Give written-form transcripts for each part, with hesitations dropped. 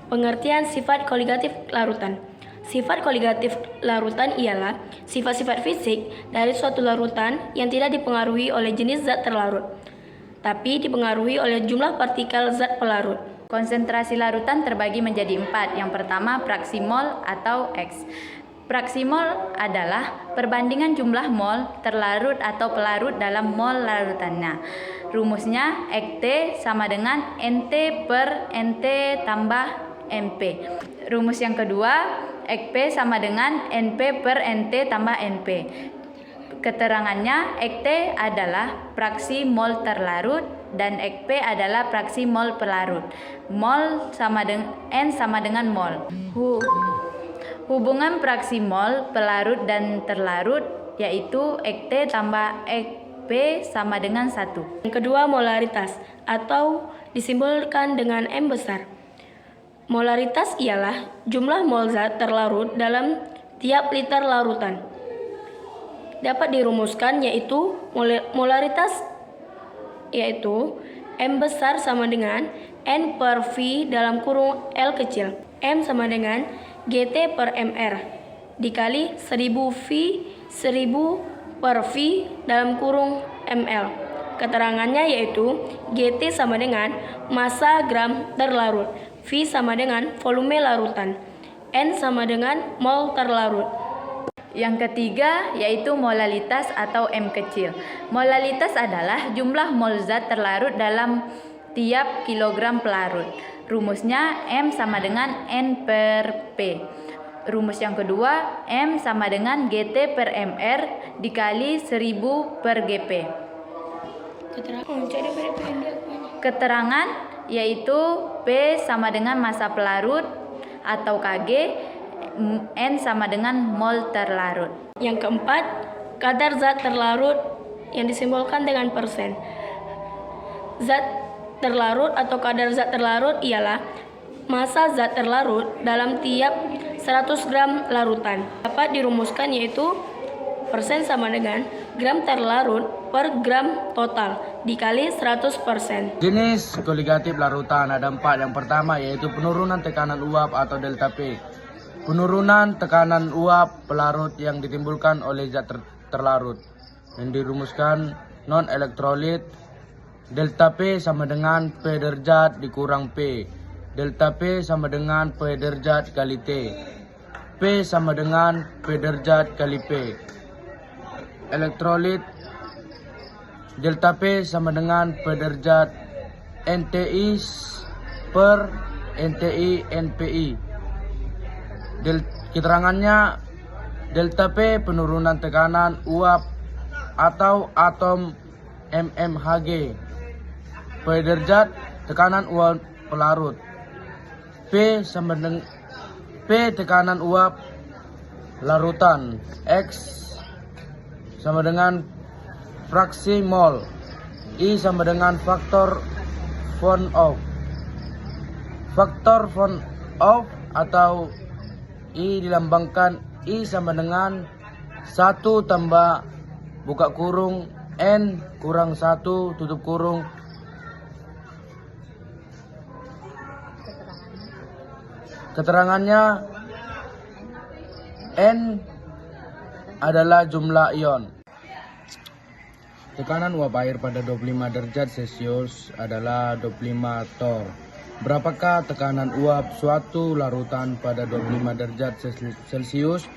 Pengertian sifat koligatif larutan. Sifat koligatif larutan ialah sifat-sifat fisik dari suatu larutan yang tidak dipengaruhi oleh jenis zat terlarut, tapi dipengaruhi oleh jumlah partikel zat pelarut. Konsentrasi larutan terbagi menjadi 4. Yang pertama, fraksi mol atau X. Fraksi mol adalah perbandingan jumlah mol terlarut atau pelarut dalam mol larutannya. Rumusnya Ekt sama dengan Nt per Nt tambah Mp. Rumus yang kedua, Xp sama dengan Np per Nt tambah Np. Keterangannya, Ekt adalah fraksi mol terlarut dan Xp adalah fraksi mol pelarut. Mol sama dengan N sama dengan mol. Hubungan fraksi mol pelarut dan terlarut yaitu Ekt tambah Xp sama dengan 1. Yang kedua, molaritas atau disimbolkan dengan M besar. Molaritas ialah jumlah mol zat terlarut dalam tiap liter larutan. Dapat dirumuskan yaitu molaritas yaitu M besar sama dengan N per V dalam kurung L kecil. M sama dengan GT per MR dikali 1000 V 1000 per V dalam kurung ML. Keterangannya yaitu GT sama dengan massa gram terlarut, V sama dengan volume larutan, N sama dengan mol terlarut. Yang ketiga yaitu molalitas atau M kecil. Molalitas adalah jumlah mol zat terlarut dalam tiap kilogram pelarut. Rumusnya M sama dengan N per P. Rumus yang kedua, M sama dengan GT per MR dikali 1000 per GP. Keterangan yaitu P sama dengan massa pelarut atau Kg, N sama dengan mol terlarut. Yang keempat, kadar zat terlarut yang disimbolkan dengan persen. Zat terlarut atau kadar zat terlarut ialah massa zat terlarut dalam tiap 100 gram larutan. Dapat dirumuskan yaitu persen sama dengan gram terlarut per gram total dikali 100%. Jenis koligatif larutan ada 4. Yang pertama yaitu penurunan tekanan uap atau delta P. Penurunan tekanan uap pelarut yang ditimbulkan oleh zat terlarut yang dirumuskan non elektrolit. Delta P sama dengan P derajat dikurang P. Delta P sama dengan P derajat kali T. P sama dengan P derajat kali P. Elektrolit delta P sama dengan P derajat NTI per NTI NPI. Keterangannya delta P penurunan tekanan uap atau atom mmHg. P derajat tekanan uap pelarut. P sama dengan P tekanan uap larutan. X sama dengan fraksi mol. I sama dengan faktor von Ohm. Faktor von Ohm atau I dilambangkan I sama dengan 1 tambah buka kurung N kurang 1 tutup kurung. Keterangannya N adalah jumlah ion. Tekanan uap air pada 25 derajat Celcius adalah 25 torr. Berapakah tekanan uap suatu larutan pada 25 derajat Celcius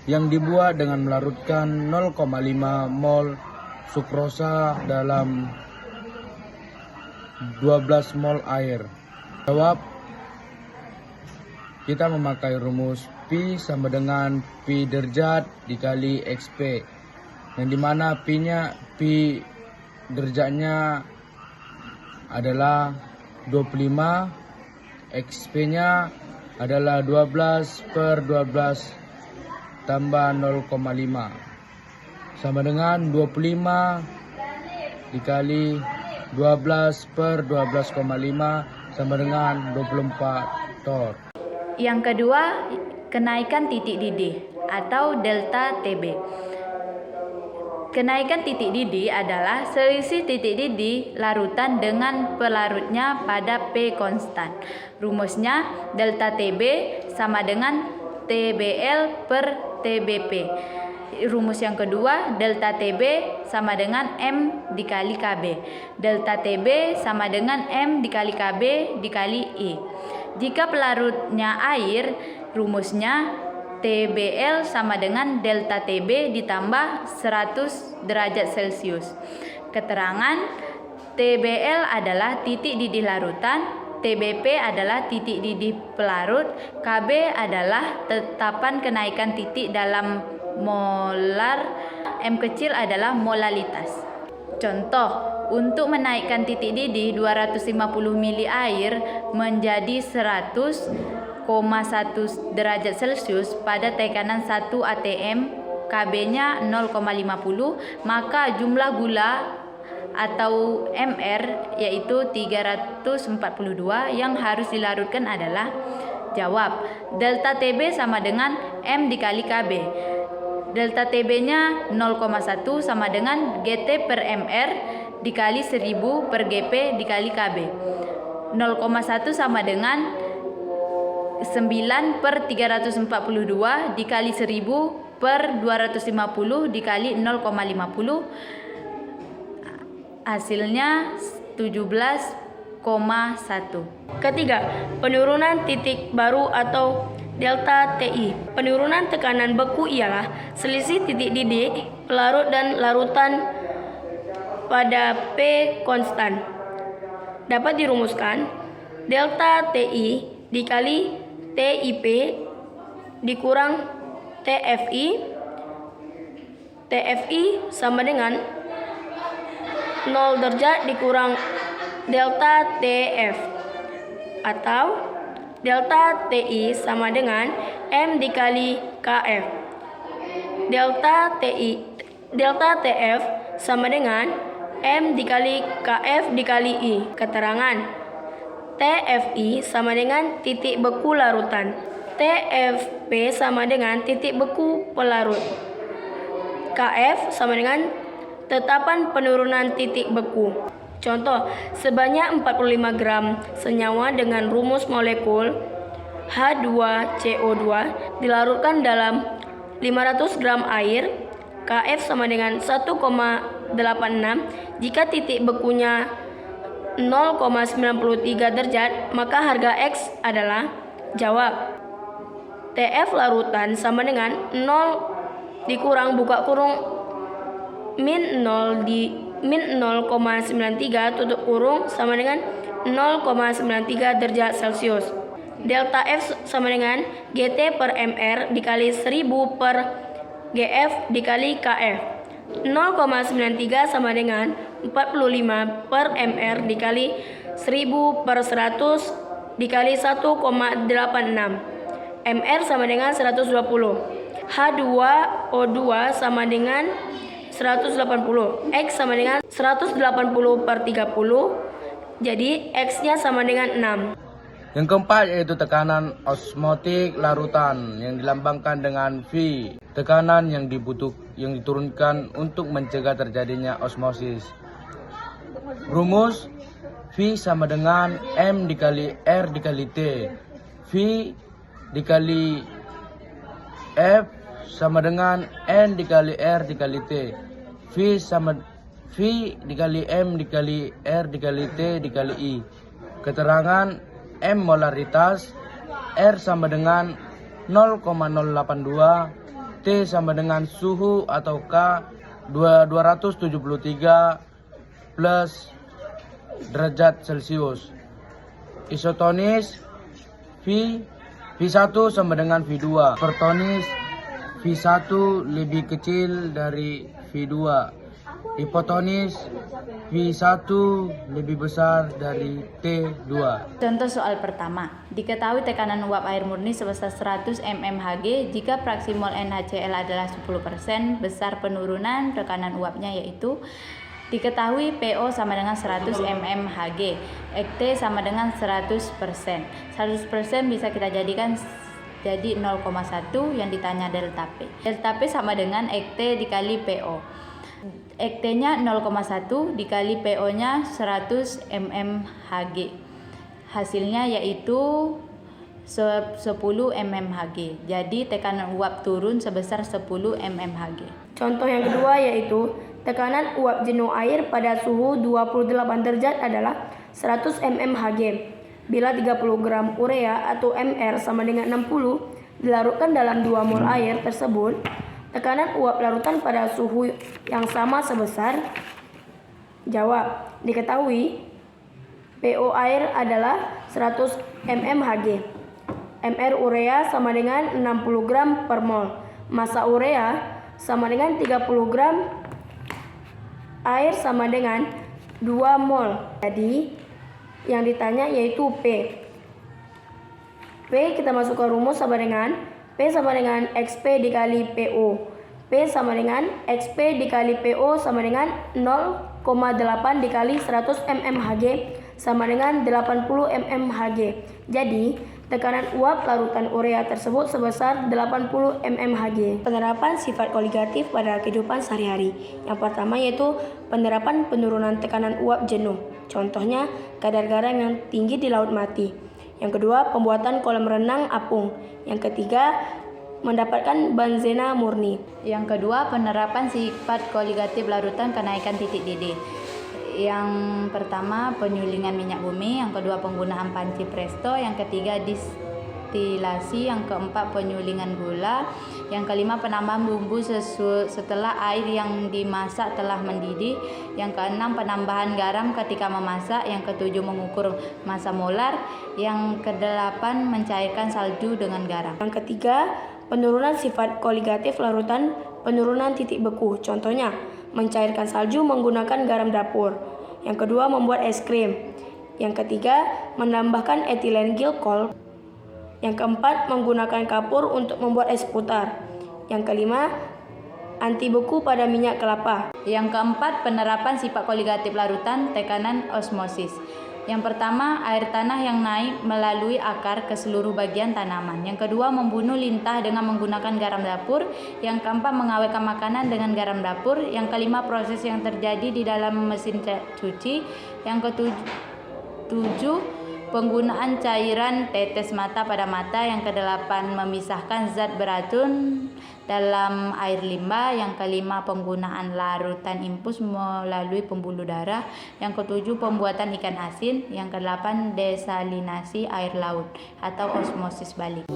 yang dibuat dengan melarutkan 0,5 mol sukrosa dalam 12 mol air? Jawab, kita memakai rumus P sama dengan P derajat dikali XP, yang dimana P derajatnya adalah 25, XP-nya adalah 12 per 12 tambah 0,5 sama dengan 25 dikali 12 per 12,5 sama dengan 24 torr. Yang kedua, kenaikan titik didih atau delta TB. Kenaikan titik didih adalah selisih titik didih larutan dengan pelarutnya pada P konstan. Rumusnya delta TB sama dengan TBL per TBP. Rumus yang kedua, delta TB sama dengan M dikali KB. Delta TB sama dengan M dikali KB dikali I. Jika pelarutnya air, rumusnya TBL sama dengan delta TB ditambah 100 derajat Celcius. Keterangan TBL adalah titik didih larutan, TBP adalah titik didih pelarut, KB adalah tetapan kenaikan titik dalam molar, M kecil adalah molalitas. Contoh, untuk menaikkan titik didih 250 mili air menjadi 100,1 derajat Celcius pada tekanan 1 atm, KB-nya 0,50, maka jumlah gula atau MR yaitu 342 yang harus dilarutkan adalah, jawab, delta TB sama dengan M dikali KB. Delta TB-nya 0,1 sama dengan GT per MR dikali 1000 per GP dikali KB. 0,1 sama dengan 9 per 342 dikali 1000 per 250 dikali 0,50, hasilnya 17,1. Ketiga, penurunan titik baru atau delta TI. Penurunan tekanan beku ialah selisih titik didih pelarut dan larutan pada P konstan. Dapat dirumuskan delta TI dikali TIP dikurang TFI. TFI sama dengan 0 derajat dikurang delta TF, atau delta TI sama dengan M dikali KF. Delta TF sama dengan M dikali KF dikali I. Keterangan TFI sama dengan titik beku larutan, TFP sama dengan titik beku pelarut, KF sama dengan tetapan penurunan titik beku. Contoh, sebanyak 45 gram senyawa dengan rumus molekul H2CO2 dilarutkan dalam 500 gram air, KF sama dengan 1,86. Jika titik bekunya 0,93 derajat, maka harga X adalah, jawab, TF larutan sama dengan 0 dikurang buka kurung min 0,93 tutup kurung sama dengan 0,93 derajat Celcius. Delta F sama dengan GT per MR dikali 1000 per GF dikali KF. 0,93 sama dengan 45 per MR dikali 1000 per 100 dikali 1,86. MR sama dengan 120. H2O2 sama dengan 180. X sama dengan 180 per 30. Jadi X-nya sama dengan 6. Yang keempat yaitu tekanan osmotik larutan yang dilambangkan dengan V. Tekanan yang diturunkan untuk mencegah terjadinya osmosis. Rumus V sama dengan M dikali R dikali T. V dikali F sama dengan N dikali R dikali T. V dikali M dikali R dikali T dikali I. Keterangan M molaritas, R sama dengan 0,082, T sama dengan suhu atau K 273 plus derajat Celcius. Isotonis V1 sama dengan V2. Pertonis V1 lebih kecil dari V2. Hipotonis V1 lebih besar dari T2. Contoh soal pertama. Diketahui tekanan uap air murni sebesar 100 mmHg jika fraksi mol NaCl adalah 10%, besar penurunan tekanan uapnya yaitu diketahui PO sama dengan 100 mmHg, EKT sama dengan 100%. 100% bisa kita jadikan jadi 0,1 yang ditanya delta P. Delta P sama dengan EKT dikali PO. Ekt-nya 0,1 dikali PO-nya 100 mmHg. Hasilnya yaitu 10 mmHg. Jadi tekanan uap turun sebesar 10 mmHg. Contoh yang kedua yaitu tekanan uap jenuh air pada suhu 28 derajat adalah 100 mmHg. Bila 30 gram urea atau Mr sama dengan 60 dilarutkan dalam 2 mol air tersebut, tekanan uap larutan pada suhu yang sama sebesar. Jawab. Diketahui PO air adalah 100 mmHg. Mr urea sama dengan 60 gram per mol. Massa urea sama dengan 30 gram. Air sama dengan 2 mol. Jadi yang ditanya yaitu P. P kita masukkan rumus sama dengan P sama dengan XP dikali PO. P sama dengan XP dikali PO sama dengan 0,8 dikali 100 mmHg sama dengan 80 mmHg. Jadi tekanan uap larutan urea tersebut sebesar 80 mmHg. Penerapan sifat koligatif pada kehidupan sehari-hari. Yang pertama yaitu penerapan penurunan tekanan uap jenuh. Contohnya kadar garam yang tinggi di laut mati. Yang kedua, pembuatan kolam renang apung. Yang ketiga, mendapatkan benzena murni. Yang kedua, penerapan sifat koligatif larutan kenaikan titik didih. Yang pertama, penyulingan minyak bumi. Yang kedua, penggunaan panci presto. Yang ketiga, distilasi. Yang keempat, penyulingan gula. Yang kelima, penambahan bumbu setelah air yang dimasak telah mendidih. Yang keenam, penambahan garam ketika memasak. Yang ketujuh, mengukur massa molar. Yang kedelapan, mencairkan salju dengan garam. Yang ketiga, penurunan sifat koligatif larutan, penurunan titik beku. Contohnya, mencairkan salju menggunakan garam dapur. Yang kedua, membuat es krim. Yang ketiga, menambahkan etilen glikol. Yang keempat, menggunakan kapur untuk membuat es putar. Yang kelima, anti beku pada minyak kelapa. Yang keempat, penerapan sifat koligatif larutan, tekanan osmosis. Yang pertama, air tanah yang naik melalui akar ke seluruh bagian tanaman. Yang kedua, membunuh lintah dengan menggunakan garam dapur. Yang keempat, mengawetkan makanan dengan garam dapur. Yang kelima, proses yang terjadi di dalam mesin cuci. Yang ketujuh, penggunaan cairan tetes mata pada mata. Yang kedelapan, memisahkan zat beracun dalam air limbah. Yang kelima, penggunaan larutan infus melalui pembuluh darah. Yang ketujuh, pembuatan ikan asin. Yang kedelapan, desalinasi air laut atau osmosis balik.